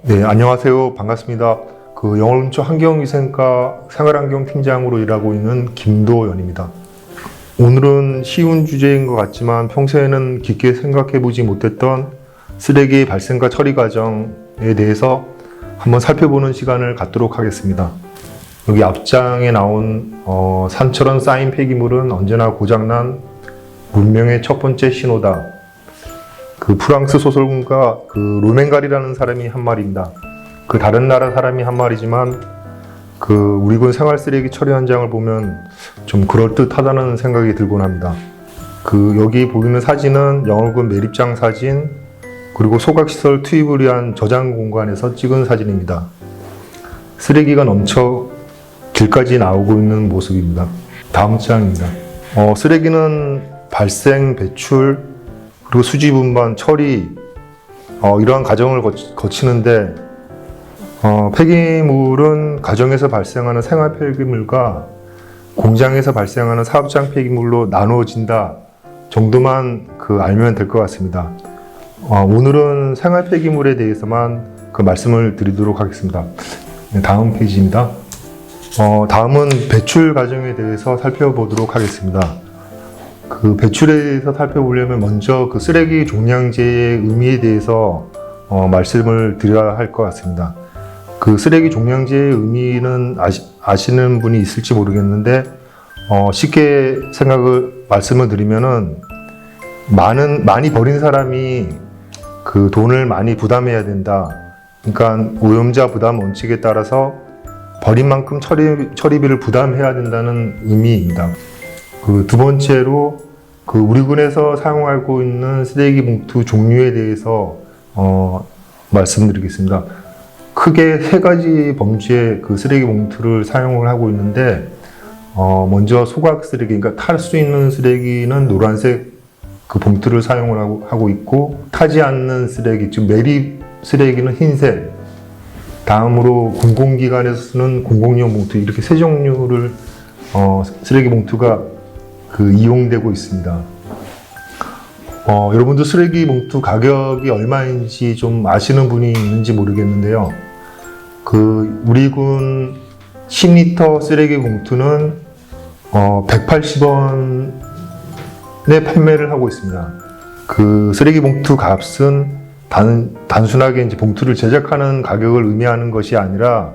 네, 안녕하세요. 반갑습니다. 영월군청 환경위생과 생활환경 팀장으로 일하고 있는 김도연입니다. 오늘은 쉬운 주제인 것 같지만 평소에는 깊게 생각해 보지 못했던 쓰레기 발생과 처리 과정에 대해서 한번 살펴보는 시간을 갖도록 하겠습니다. 여기 앞장에 나온 산처럼 쌓인 폐기물은 언제나 고장난 문명의 첫 번째 신호다. 프랑스 소설가 로맹가리라는 사람이 한 말입니다. 다른 나라 사람이 한 말이지만 우리 군 생활 쓰레기 처리 현장을 보면 좀 그럴듯하다는 생각이 들곤 합니다. 여기 보이는 사진은 영월군 매립장 사진, 그리고 소각시설 투입을 위한 저장 공간에서 찍은 사진입니다. 쓰레기가 넘쳐 길까지 나오고 있는 모습입니다. 다음 장입니다. 쓰레기는 발생, 배출, 그리고 수집, 운반, 처리 이러한 과정을 거치는데 폐기물은 가정에서 발생하는 생활 폐기물과 공장에서 발생하는 사업장 폐기물로 나누어진다 정도만 알면 될 것 같습니다. 오늘은 생활 폐기물에 대해서만 말씀을 드리도록 하겠습니다. 네, 다음 페이지입니다. 다음은 배출 과정에 대해서 살펴보도록 하겠습니다. 배출에 대해서 살펴보려면 먼저 쓰레기 종량제의 의미에 대해서 말씀을 드려야 할 것 같습니다. 쓰레기 종량제의 의미는 아시는 분이 있을지 모르겠는데 쉽게 말씀을 드리면은 많이 버린 사람이 돈을 많이 부담해야 된다. 그러니까 오염자 부담 원칙에 따라서 버린 만큼 처리비를 부담해야 된다는 의미입니다. 두 번째로 우리 군에서 사용하고 있는 쓰레기 봉투 종류에 대해서 말씀드리겠습니다. 크게 세 가지 범주의 쓰레기 봉투를 사용을 하고 있는데 먼저 소각 쓰레기, 그러니까 탈 수 있는 쓰레기는 노란색 봉투를 사용을 하고 있고, 타지 않는 쓰레기, 즉 매립 쓰레기는 흰색, 다음으로 공공기관에서 쓰는 공공용 봉투, 이렇게 세 종류를 쓰레기 봉투가 이용되고 있습니다. 여러분도 쓰레기 봉투 가격이 얼마인지 좀 아시는 분이 있는지 모르겠는데요. 우리 군 10리터 쓰레기 봉투는 180원에 판매를 하고 있습니다. 쓰레기 봉투 값은 단순하게 이제 봉투를 제작하는 가격을 의미하는 것이 아니라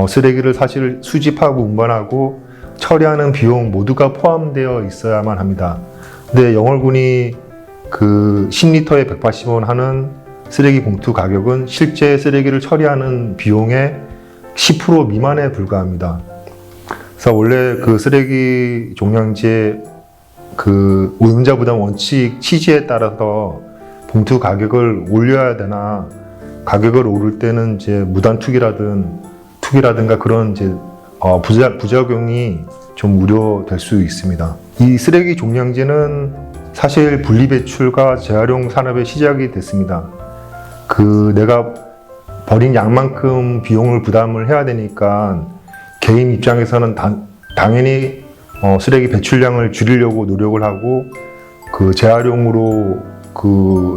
쓰레기를 사실 수집하고 운반하고 처리하는 비용 모두가 포함되어 있어야만 합니다. 근데 영월군이 10리터에 180원 하는 쓰레기 봉투 가격은 실제 쓰레기를 처리하는 비용의 10% 미만에 불과합니다. 그래서 원래 쓰레기 종량제 오염자 부담 원칙 취지에 따라서 봉투 가격을 올려야 되나, 가격을 오를 때는 이제 무단 투기라든가 그런 이제 부작용이 좀 우려될 수 있습니다. 이 쓰레기 종량제는 사실 분리배출과 재활용 산업의 시작이 됐습니다. 내가 버린 양만큼 비용을 부담을 해야 되니까 개인 입장에서는 당연히 쓰레기 배출량을 줄이려고 노력을 하고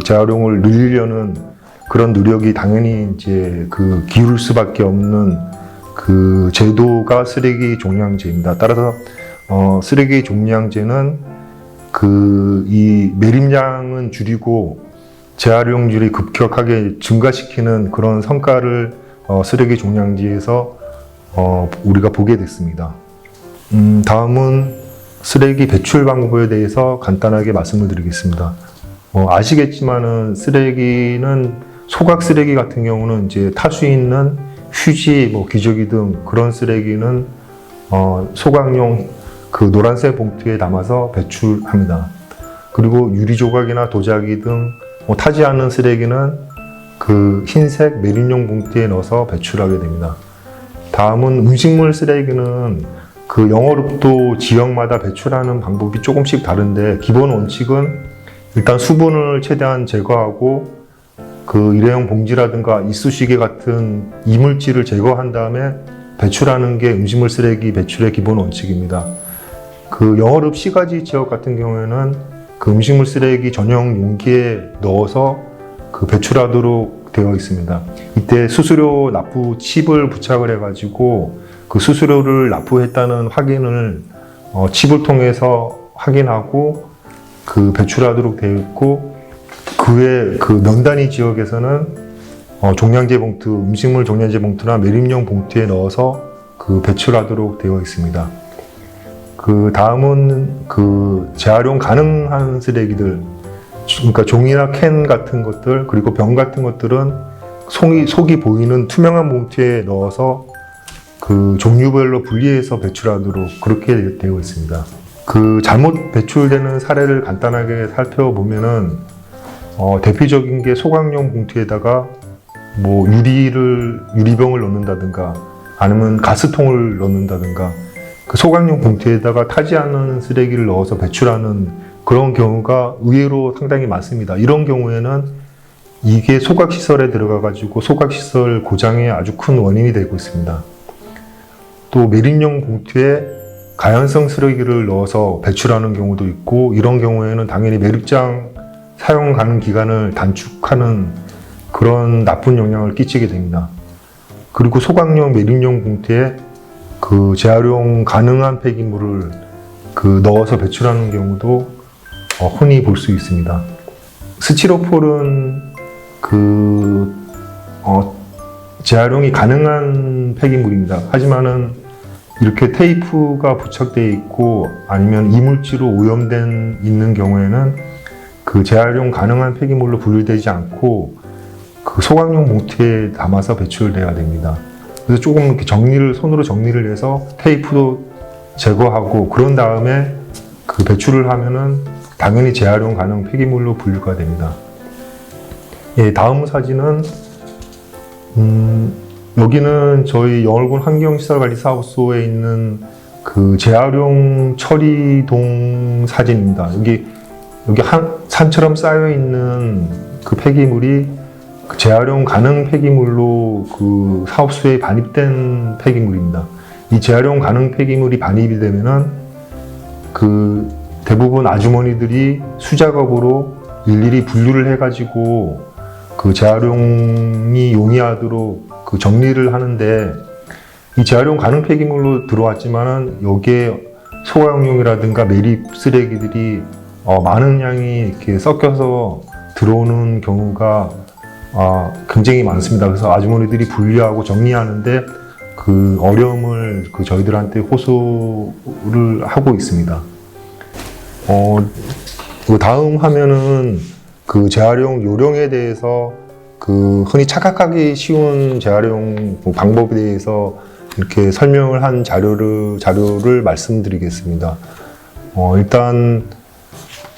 재활용을 늘리려는 그런 노력이 당연히 이제 기울을 수밖에 없는 제도가 쓰레기 종량제입니다. 따라서 쓰레기 종량제는 이 매립량은 줄이고 재활용률이 급격하게 증가시키는 그런 성과를 쓰레기 종량제에서 우리가 보게 됐습니다. 다음은 쓰레기 배출 방법에 대해서 간단하게 말씀을 드리겠습니다. 아시겠지만은 쓰레기는 소각 쓰레기 같은 경우는 이제 탈 수 있는 휴지, 기저귀 등 그런 쓰레기는 소각용 노란색 봉투에 담아서 배출합니다. 그리고 유리 조각이나 도자기 등 타지 않는 쓰레기는 흰색 매립용 봉투에 넣어서 배출하게 됩니다. 다음은 음식물 쓰레기는 영월읍도 지역마다 배출하는 방법이 조금씩 다른데, 기본 원칙은 일단 수분을 최대한 제거하고 일회용 봉지라든가 이쑤시개 같은 이물질을 제거한 다음에 배출하는 게 음식물 쓰레기 배출의 기본 원칙입니다. 영월읍 시가지 지역 같은 경우에는 음식물 쓰레기 전용 용기에 넣어서 배출하도록 되어 있습니다. 이때 수수료 납부 칩을 부착을 해가지고 그 수수료를 납부했다는 확인을 칩을 통해서 확인하고 그 배출하도록 되어 있고, 그 외 그 면 단위 지역에서는 종량제 봉투, 음식물 종량제 봉투나 매립용 봉투에 넣어서 그 배출하도록 되어 있습니다. 그 다음은 그 재활용 가능한 쓰레기들, 그러니까 종이나 캔 같은 것들, 그리고 병 같은 것들은 속이 보이는 투명한 봉투에 넣어서 그 종류별로 분리해서 배출하도록 그렇게 되어 있습니다. 그 잘못 배출되는 사례를 간단하게 살펴보면은 대표적인 게 소각용 봉투에다가 뭐 유리병을 넣는다든가 아니면 가스통을 넣는다든가 그 소각용 봉투에다가 타지 않은 쓰레기를 넣어서 배출하는 그런 경우가 의외로 상당히 많습니다. 이런 경우에는 이게 소각시설에 들어가가지고 소각시설 고장의 아주 큰 원인이 되고 있습니다. 또 매립용 봉투에 가연성 쓰레기를 넣어서 배출하는 경우도 있고, 이런 경우에는 당연히 매립장 사용 가능 기간을 단축하는 그런 나쁜 영향을 끼치게 됩니다. 그리고 소각용 매립용 봉투에 그 재활용 가능한 폐기물을 그 넣어서 배출하는 경우도 흔히 볼 수 있습니다. 스티로폴은 그 재활용이 가능한 폐기물입니다. 하지만은 이렇게 테이프가 부착되어 있고 아니면 이물질로 오염된 있는 경우에는 그 재활용 가능한 폐기물로 분류되지 않고 그 소각용 봉투에 담아서 배출돼야 됩니다. 그래서 조금 이렇게 손으로 정리를 해서 테이프도 제거하고 그런 다음에 그 배출을 하면은 당연히 재활용 가능 폐기물로 분류가 됩니다. 예, 다음 사진은 여기는 저희 영월군 환경시설관리사업소에 있는 그 재활용 처리동 사진입니다. 여기 산처럼 쌓여 있는 그 폐기물이 그 재활용 가능 폐기물로 그 사업소에 반입된 폐기물입니다. 이 재활용 가능 폐기물이 반입이 되면은 그 대부분 아주머니들이 수작업으로 일일이 분류를 해가지고 그 재활용이 용이하도록 그 정리를 하는데, 이 재활용 가능 폐기물로 들어왔지만은 여기에 소각용이라든가 매립 쓰레기들이 많은 양이 이렇게 섞여서 들어오는 경우가 굉장히 많습니다. 그래서 아주머니들이 분리하고 정리하는데 그 어려움을 그 저희들한테 호소를 하고 있습니다. 그 다음 화면은 그 재활용 요령에 대해서 그 흔히 착각하기 쉬운 재활용 방법에 대해서 이렇게 설명을 한 자료를 말씀드리겠습니다. 일단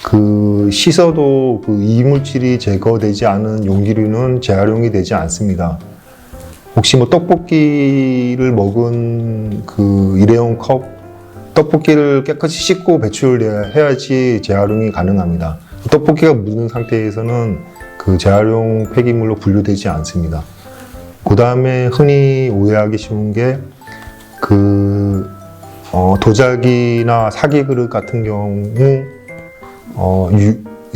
그 씻어도 그 이물질이 제거되지 않은 용기류는 재활용이 되지 않습니다. 혹시 뭐 떡볶이를 먹은 그 일회용 컵, 떡볶이를 깨끗이 씻고 배출해야지 재활용이 가능합니다. 떡볶이가 묻은 상태에서는 그 재활용 폐기물로 분류되지 않습니다. 그 다음에 흔히 오해하기 쉬운 게 그 도자기나 사기 그릇 같은 경우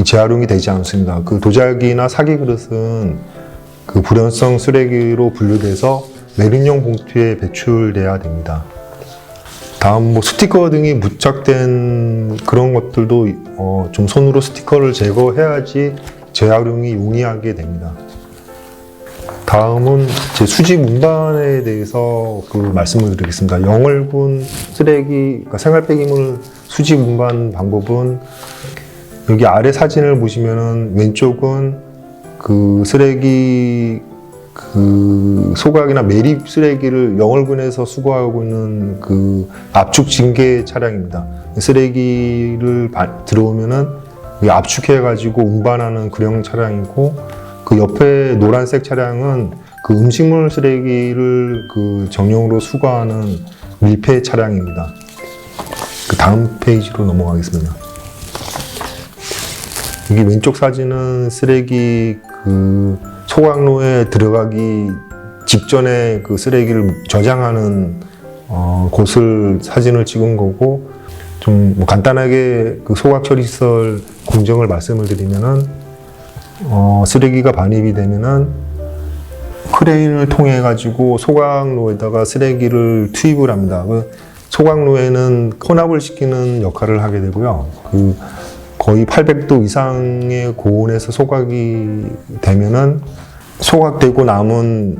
재활용이 되지 않습니다. 그 도자기나 사기 그릇은 그 불연성 쓰레기로 분류돼서 매립용 봉투에 배출돼야 됩니다. 다음 뭐 스티커 등이 부착된 그런 것들도 좀 손으로 스티커를 제거해야지 재활용이 용이하게 됩니다. 다음은 제 수집 운반에 대해서 그 말씀을 드리겠습니다. 영월군 그러니까 생활 폐기물 수집 운반 방법은 여기 아래 사진을 보시면은 왼쪽은 그 쓰레기 그 소각이나 매립 쓰레기를 영월군에서 수거하고 있는 그 압축 징계 차량입니다. 쓰레기를 들어오면은 압축해 가지고 운반하는 그런 차량이고, 그 옆에 노란색 차량은 그 음식물 쓰레기를 그 정형으로 수거하는 밀폐 차량입니다. 그 다음 페이지로 넘어가겠습니다. 여기 왼쪽 사진은 쓰레기 그 소각로에 들어가기 직전에 그 쓰레기를 저장하는 곳을 사진을 찍은 거고, 좀 뭐 간단하게 그 소각 처리 시설 공정을 말씀을 드리면은 쓰레기가 반입이 되면은 크레인을 통해 가지고 소각로에다가 쓰레기를 투입을 합니다. 그 소각로에는 혼합을 시키는 역할을 하게 되고요. 그 거의 800도 이상의 고온에서 소각이 되면은 소각되고 남은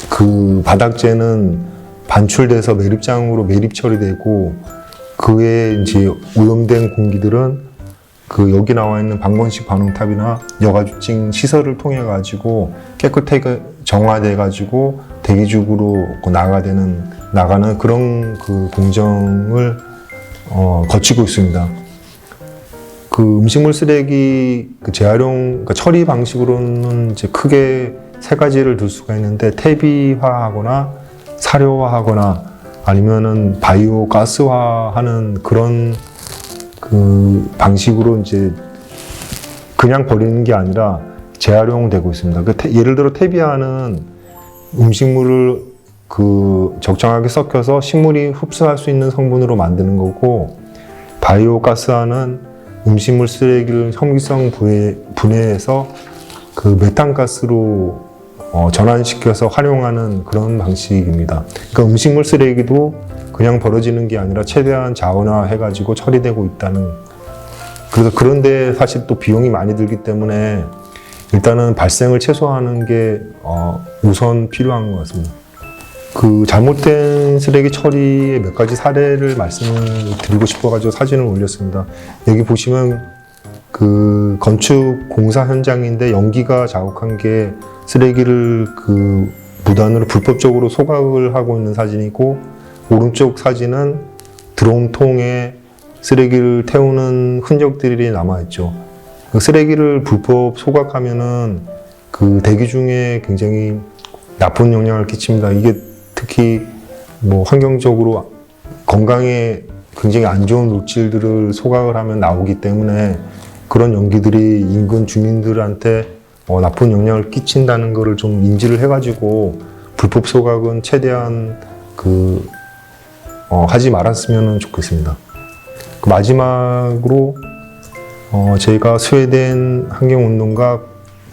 그 바닥재는 반출돼서 매립장으로 매립 처리되고 그 외에 이제 오염된 공기들은 그 여기 나와 있는 방건식 반응탑이나 여과주증 시설을 통해 가지고 깨끗하게 정화돼 가지고 대기죽으로 나가는 그런 그 공정을 거치고 있습니다. 그 음식물 쓰레기 그 재활용 그러니까 처리 방식으로는 이제 크게 세 가지를 둘 수가 있는데 퇴비화하거나 사료화하거나 아니면은 바이오 가스화하는 그런 그 방식으로 이제 그냥 버리는 게 아니라 재활용되고 있습니다. 예를 들어 퇴비화는 음식물을 그 적정하게 섞여서 식물이 흡수할 수 있는 성분으로 만드는 거고, 바이오 가스화는 음식물 쓰레기를 현미성 분해해서 그 메탄가스로 전환시켜서 활용하는 그런 방식입니다. 그러니까 음식물 쓰레기도 그냥 버려지는 게 아니라 최대한 자원화해가지고 처리되고 있다는. 그래서 그런데 사실 또 비용이 많이 들기 때문에 일단은 발생을 최소화하는 게 우선 필요한 것 같습니다. 그 잘못된 쓰레기 처리의 몇 가지 사례를 말씀을 드리고 싶어가지고 사진을 올렸습니다. 여기 보시면 그 건축 공사 현장인데 연기가 자욱한 게 쓰레기를 그 무단으로 불법적으로 소각을 하고 있는 사진이고, 오른쪽 사진은 드럼통에 쓰레기를 태우는 흔적들이 남아있죠. 그 쓰레기를 불법 소각하면은 그 대기 중에 굉장히 나쁜 영향을 끼칩니다. 이게 특히 뭐 환경적으로 건강에 굉장히 안 좋은 물질들을 소각을 하면 나오기 때문에 그런 연기들이 인근 주민들한테 나쁜 영향을 끼친다는 것을 좀 인지를 해가지고 불법 소각은 최대한 하지 말았으면 좋겠습니다. 그 마지막으로 제가 스웨덴 환경운동가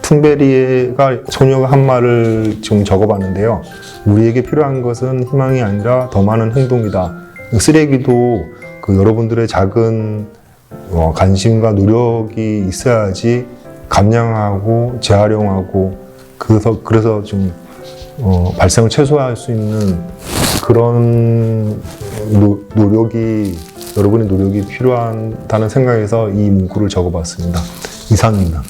툰베리가 소녀가 한 말을 좀 적어봤는데요. 우리에게 필요한 것은 희망이 아니라 더 많은 행동이다. 쓰레기도 여러분들의 작은 관심과 노력이 있어야지 감량하고 재활용하고 그래서 좀 발생을 최소화할 수 있는 그런 여러분의 노력이 필요하다는 생각에서 이 문구를 적어봤습니다. 이상입니다.